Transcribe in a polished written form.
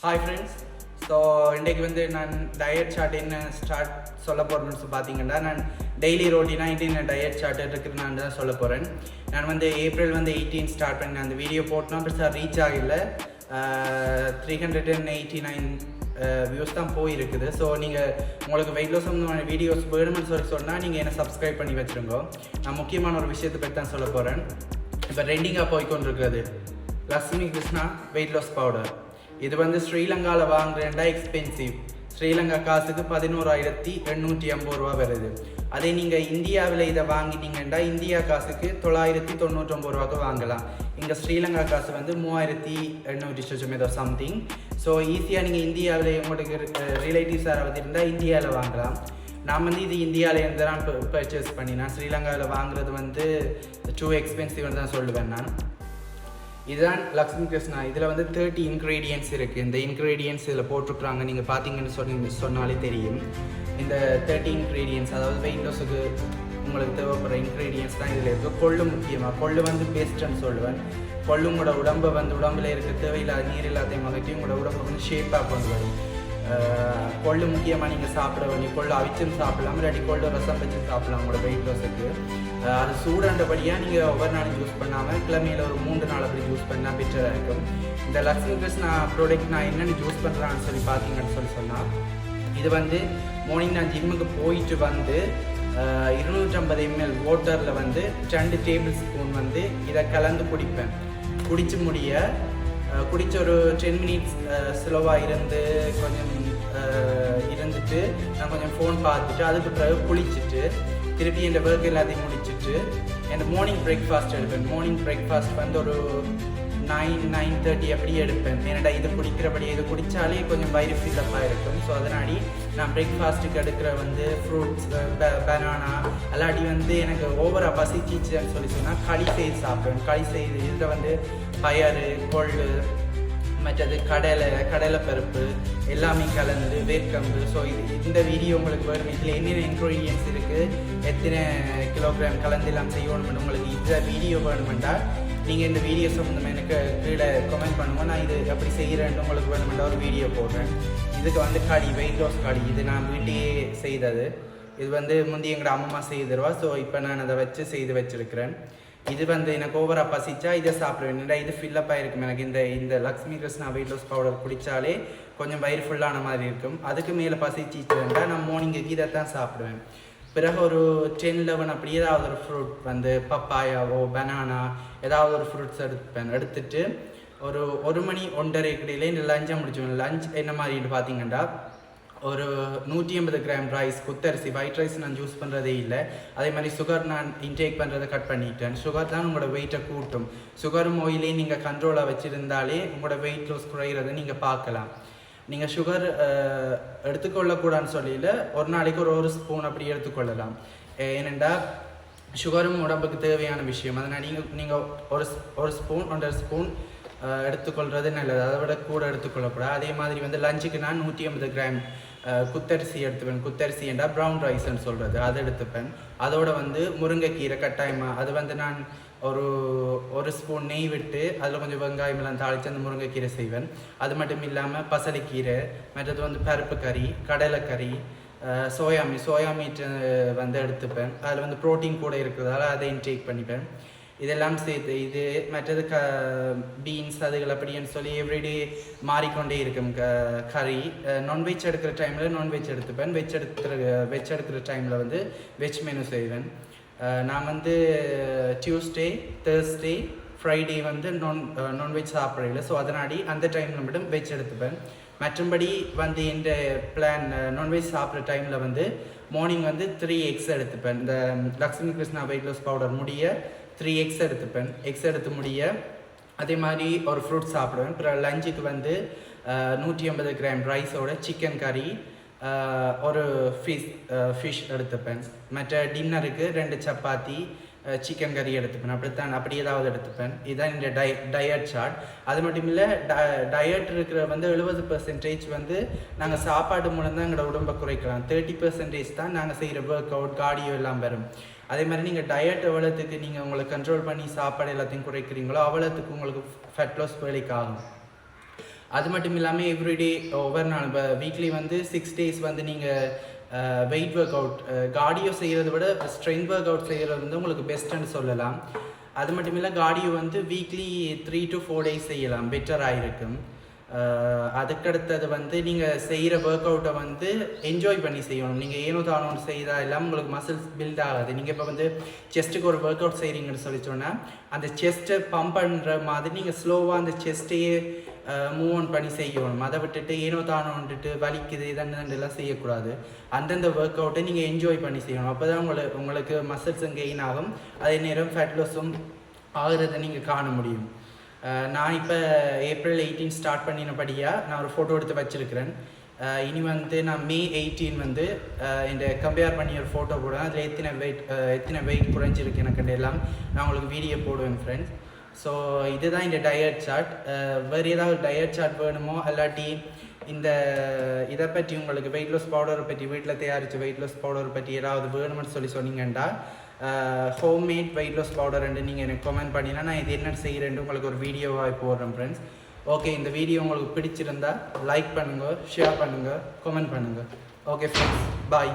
Hi friends. So இன்றைக்கு வந்து நான் டயட் சார்ட் என்ன ஸ்டார்ட் சொல்ல போகிறேன்னு பார்த்தீங்கன்னா, நான் டெய்லி ரோட்டீனாக என்ன டயட் சார்ட் இருக்குது நான் தான் சொல்ல போகிறேன். நான் வந்து ஏப்ரல் 18 ஸ்டார்ட் பண்ணேன். அந்த வீடியோ போட்டோன்னா பெருசாக ரீச் ஆகல. 389 வியூஸ் தான் போயிருக்குது. ஸோ நீங்கள் உங்களுக்கு வெயிட் லாஸ் சம்மந்தமான வீடியோஸ் வேணும்னு சொன்னால் நீங்கள் என்ன சப்ஸ்கிரைப் பண்ணி வச்சுருங்க. நான் முக்கியமான ஒரு விஷயத்தை பற்றி தான் சொல்ல போகிறேன். இப்போ ட்ரெண்டிங்காக போய்கொண்டிருக்கிறது Lakshmi Krishna weight loss powder. இது வந்து ஸ்ரீலங்காவில் வாங்குறேன்டா எக்ஸ்பென்சிவ். ஸ்ரீலங்கா காசுக்கு 11,850 ரூபா வருது. அதே நீங்கள் இந்தியாவில் இதை வாங்கிட்டீங்கன்னா இந்தியா காசுக்கு 999 ரூபாய்க்கு வாங்கலாம். இங்கே ஸ்ரீலங்கா காசு வந்து 3,800 சம்திங். ஸோ ஈஸியாக நீங்கள் இந்தியாவில் உங்களுக்கு ரிலேட்டிவ்ஸ் யாராவது இருந்தால் இந்தியாவில் வாங்கலாம். நான் வந்து இது இந்தியாவிலேருந்து தான் பர்ச்சேஸ் பண்ணினேன். ஸ்ரீலங்காவில் வாங்குறது வந்து டூ எக்ஸ்பென்சிவ்னு தான் சொல்லுவேன் நான். இதுதான் லக்ஷ்மி கிருஷ்ணா. இதில் வந்து 30 இன்க்ரீடியன்ட்ஸ் இருக்குது. இந்த இன்க்ரீடியன்ட்ஸ் இதில் போட்டிருக்குறாங்க. நீங்கள் பார்த்தீங்கன்னு சொன்னாலே தெரியும். இந்த 30 இன்க்ரீடியன்ட்ஸ், அதாவது வெயிட் லாஸுக்கு உங்களுக்கு தேவைப்படுற இன்க்ரீடியன்ட்ஸ் தான் இதில் இருக்குது. கொள்ளு முக்கியமாக, கொள்ளு வந்து பெஸ்ட்டுன்னு சொல்லுவேன். கொள்ளு உங்களோட உடம்பை வந்து உடம்புல இருக்க தேவையில்லாத நீர் எல்லாத்தையும் மகட்டி உங்களோட உடம்பை வந்து ஷேப்பாக கொண்டு வரும். கொள்ளு முக்கியமாக நீங்கள் சாப்பிட வேண்டிய கொள்ளு அவிச்சும் சாப்பிடலாம், இல்லாட்டி கொள்ளு ரசம் வச்சு சாப்பிடலாம். உங்களோட வெயிட் லாஸுக்கு அது சூடாண்டபடியாக நீங்கள் ஒவ்வொரு நாளும் யூஸ் பண்ணாமல் கிழமையில் ஒரு 3 நாள் அப்படி யூஸ் பண்ணால் பெட்டராக இருக்கும். இந்த லக்ஷ்மி கிருஷ்ணா ப்ராடக்ட் நான் என்னென்னு யூஸ் பண்ணுறான்னு பார்த்தீங்கன்னு சொன்னால், இது வந்து மார்னிங் நான் ஜிம்முக்கு போயிட்டு வந்து 250 ml வாட்டரில் வந்து 2 டேபிள் ஸ்பூன் வந்து இதை கலந்து குடிப்பேன். குடிச்ச ஒரு 10 மினிட்ஸ் ஸ்லோவாக கொஞ்சம் இருந்துட்டு நான் கொஞ்சம் ஃபோன் பார்த்துட்டு அதுக்கு பிறகு குளிச்சுட்டு திருப்பி என் ஒர்க் எல்லாத்தையும் முடிச்சுட்டு என் மார்னிங் பிரேக்ஃபாஸ்ட் எடுப்பேன். மார்னிங் பிரேக்ஃபாஸ்ட் வந்து ஒரு 9-9:30 அப்படியே எடுப்பேன். ஏன்னா இது இது குடித்தாலே கொஞ்சம் வயிறு ஃபில்லப்பாக இருக்கும். ஸோ அதனாடி நான் பிரேக்ஃபாஸ்ட்டுக்கு எடுக்கிற வந்து ஃப்ரூட்ஸ், பனானா அல்லாட்டி வந்து எனக்கு ஓவராக பசிச்சிச்சுன்னு சொன்னால் களி செய்து சாப்பிடுவேன். களி செய்து இதில் வந்து பயறு, கொள்ளு, மற்றது கடலை பருப்பு எல்லாமே கலந்து வேர்க்கம்பு. ஸோ இந்த வீடியோ உங்களுக்கு வரும். இதில் என்னென்ன இன்க்ரீடியன்ஸ் இருக்குது, எத்தனை கிலோகிராம் கலந்து எல்லாம் செய்யணும்னு உங்களுக்கு இந்த வீடியோ வேணுமெண்டா நீங்கள் இந்த வீடியோ சம்மந்தமாக எனக்கு கீழே கமெண்ட் பண்ணுவோம். நான் இது எப்படி செய்கிறேன்னு உங்களுக்கு வேணுமெண்டா ஒரு வீடியோ போடுறேன். இதுக்கு வந்து வெயிட் லாஸ் இது நான் வீட்டையே செய்தது. இது வந்து முந்தைய எங்களோட அம்மா செய்திருவா. ஸோ இப்போ நான் அதை வச்சு செய்து வச்சுருக்கிறேன். இது வந்து எனக்கு ஓவராக பசிச்சா இதை சாப்பிடுவேன். இது ஃபில்லப்பாக இருக்கும். எனக்கு இந்த Lakshmi Krishna weight loss powder குடித்தாலே கொஞ்சம் வயிறு ஃபுல்லான மாதிரி இருக்கும். அதுக்கு மேலே பசிச்சிச்சுட்டா நான் மார்னிங்குக்கு இதை தான் சாப்பிடுவேன். பிறகு ஒரு 10-11 அப்படி ஏதாவது ஒரு ஃப்ரூட் வந்து பப்பாயாவோ பனானா ஏதாவது ஒரு ஃப்ரூட்ஸ் எடுத்துட்டு ஒரு 1 மணி 1:30 இடையில இந்த லஞ்சை முடிச்சுவேன். லஞ்ச் என்ன மாதிரின்னு பார்த்தீங்கன்னா, ஒரு 180 கிராம் ரைஸ், குத்தரிசி, ஒயிட் ரைஸ் நான் யூஸ் பண்ணுறதே இல்லை. அதே மாதிரி சுகர் நான் இன்டேக் பண்ணுறதை கட் பண்ணிட்டேன். சுகர் தான் உங்களோட வெயிட்டை கூட்டும். சுகரும் ஆயிலையும் நீங்கள் கண்ட்ரோலாக வச்சுருந்தாலே உங்களோட வெயிட் லாஸ் குறையிறதை நீங்கள் பார்க்கலாம். நீங்கள் சுகர் எடுத்துக்கொள்ளக்கூடாதுன்னு சொல்லியில் ஒரு நாளைக்கு ஒரு ஸ்பூன் அப்படி எடுத்துக்கொள்ளலாம். ஏனெண்டா சுகரும் உடம்புக்கு தேவையான விஷயம். அதனால் நீங்கள் ஒரு ஸ்பூன் 1.5 ஸ்பூன் எடுத்துக்கொள்வது நல்லது. அதை விட கூட எடுத்துக்கொள்ளக்கூடாது. அதே மாதிரி வந்து லஞ்சுக்கு நான் 180 கிராம் குத்தரிசி எடுத்துப்பேன். குத்தரிசி என்றால் ப்ரௌன் ரைஸ்ன்னு சொல்கிறது, அதை எடுத்துப்பேன். அதோட வந்து முருங்கைக்கீரை கட்டாயமாக அது வந்து நான் ஒரு ஸ்பூன் நெய் விட்டு அதில் கொஞ்சம் வெங்காயமெல்லாம் தாளித்து அந்த முருங்கைக்கீரை செய்வேன். அது மட்டும் இல்லாமல் பசலைக்கீரை, மற்றது வந்து பருப்பு கறி, கடலைக்கறி, சோயா மீட் வந்து எடுத்துப்பேன். அதில் வந்து ப்ரோட்டீன் கூட இருக்கிறதால அதை இன்டேக் பண்ணிப்பேன். இதெல்லாம் சேர்த்து இது மற்றது பீன்ஸ் அதுகள் அப்படின்னு சொல்லி எவ்ரிடே மாறிக்கொண்டே இருக்கும். கறி, நான்வெஜ் எடுக்கிற டைமில் நான்வெஜ் எடுத்துப்பேன். வெஜ் எடுக்கிற டைமில் வந்து வெஜ் மெனு செய்வேன். நான் வந்து டியூஸ்டே, தேர்ஸ்டே, ஃப்ரைடே வந்து நான்வெஜ் சாப்பிட்றதில்ல. ஸோ அதனாடி அந்த டைமில் மட்டும் வெஜ் எடுத்துப்பேன். மற்றபடி வந்து இந்த பிளான் நான்வெஜ் சாப்பிட்ற டைமில் வந்து மார்னிங் வந்து 3 எக்ஸ் எடுத்துப்பேன். இந்த Lakshmi Krishna weight loss powder முடிய 3 எக்ஸ் எடுத்துப்பேன். எக்ஸ் எடுத்து முடிய அதே மாதிரி ஒரு ஃப்ரூட் சாப்பிடுவேன். அப்புறம் லஞ்சுக்கு வந்து 180 கிராம் ரைஸோட சிக்கன் கறி, ஒரு ஃபிஷ் எடுத்துப்பேன். மற்ற டின்னருக்கு 2 சப்பாத்தி, சிக்கன் கறி எடுத்துப்பேன். அப்படி ஏதாவது எடுத்துப்பேன். இதுதான் இந்த டயட் சார்ட். அது மட்டும் இல்லை, டயட் இருக்கிற வந்து 70% வந்து நாங்கள் சாப்பாடு மூலம் தான் எங்களோட உடம்பை குறைக்கலாம். 30% தான் நாங்கள் செய்கிற ஒர்க் அவுட், கார்டியோ எல்லாம் வரும். அதே மாதிரி நீங்கள் டயட் எவ்வளோத்துக்கு நீங்கள் உங்களை கண்ட்ரோல் பண்ணி சாப்பாடு எல்லாத்தையும் குறைக்கிறீங்களோ அவ்வளோத்துக்கு உங்களுக்கு ஃபேட் லாஸ் வேலைக்கு ஆகும். அது மட்டும் இல்லாமல் எவ்ரிடே ஒவ்வொரு நாள் இப்போ வீக்லி வந்து 6 days வந்து நீங்கள் வெயிட் ஒர்க் அவுட் கார்டியோ செய்கிறத விட ஸ்ட்ரென்த் ஒர்க் அவுட் செய்கிறது வந்து உங்களுக்கு பெஸ்ட்டுன்னு சொல்லலாம். அது மட்டும் இல்லை கார்டியோ வந்து வீக்லி 3 to 4 days செய்யலாம், பெட்டராக இருக்கும். அதுக்கடுத்தது வந்து நீங்கள் செய்கிற ஒர்க் அவுட்டை வந்து என்ஜாய் பண்ணி செய்யணும். நீங்கள் ஏனோ தானோன்னு செய்தால் எல்லாம் உங்களுக்கு மசில்ஸ் பில்ட் ஆகாது. நீங்கள் இப்போ வந்து செஸ்ட்டுக்கு ஒரு ஒர்க் அவுட் செய்கிறீங்கன்னு சொல்லிச்சோன்னா அந்த செஸ்ட்டை பம்ப் பண்ணுற மாதிரி நீங்கள் ஸ்லோவாக அந்த செஸ்ட்டையே மூவ் ஆன் பண்ணி செய்யணும். அதை விட்டுட்டு ஏனோ தானோன்ட்டு வலிக்குது இதெல்லாம் செய்யக்கூடாது. அந்தந்த ஒர்க் அவுட்டை நீங்கள் என்ஜாய் பண்ணி செய்யணும். அப்போ தான் உங்களுக்கு மசில்ஸும் கெயின் ஆகும், அதே நேரம் ஃபேட் லாஸும் ஆகிறத நீங்கள் காண முடியும். நான் இப்போ April 18 ஸ்டார்ட் பண்ணினபடியாக நான் ஒரு ஃபோட்டோ எடுத்து வச்சுருக்கிறேன். இனி வந்து நான் May 18 வந்து இந்த கம்பேர் பண்ணி ஒரு ஃபோட்டோ போடுவேன். அதில் எத்தனை வெயிட் குறைஞ்சிருக்கு எனக்கு எல்லாம் நான் உங்களுக்கு வீடியோ போடுவேன் ஃப்ரெண்ட்ஸ். ஸோ இதுதான் இந்த டயட் சார்ட். வேறு ஏதாவது டயட் சார்ட் வேணுமோ இல்லாட்டி இதை பற்றி உங்களுக்கு வெயிட் லாஸ் பவுடரை பற்றி வீட்டில் தயாரித்த வெயிட் லாஸ் பவுடரை பற்றி ஏதாவது வேணும்னு சொன்னீங்கன்னா ஹோம்மேட் வெயிட் லாஸ் பவுடர் நீங்கள் எனக்கு கமெண்ட் பண்ணினா நான் இது என்ன செய்கிறேன்னு உங்களுக்கு ஒரு வீடியோவாக போடுறேன் ஃப்ரெண்ட்ஸ். ஓகே, இந்த வீடியோ உங்களுக்கு பிடிச்சிருந்தா லைக் பண்ணுங்கள், ஷேர் பண்ணுங்கள், கமெண்ட் பண்ணுங்கள். ஓகே ஃப்ரெண்ட்ஸ், பாய்.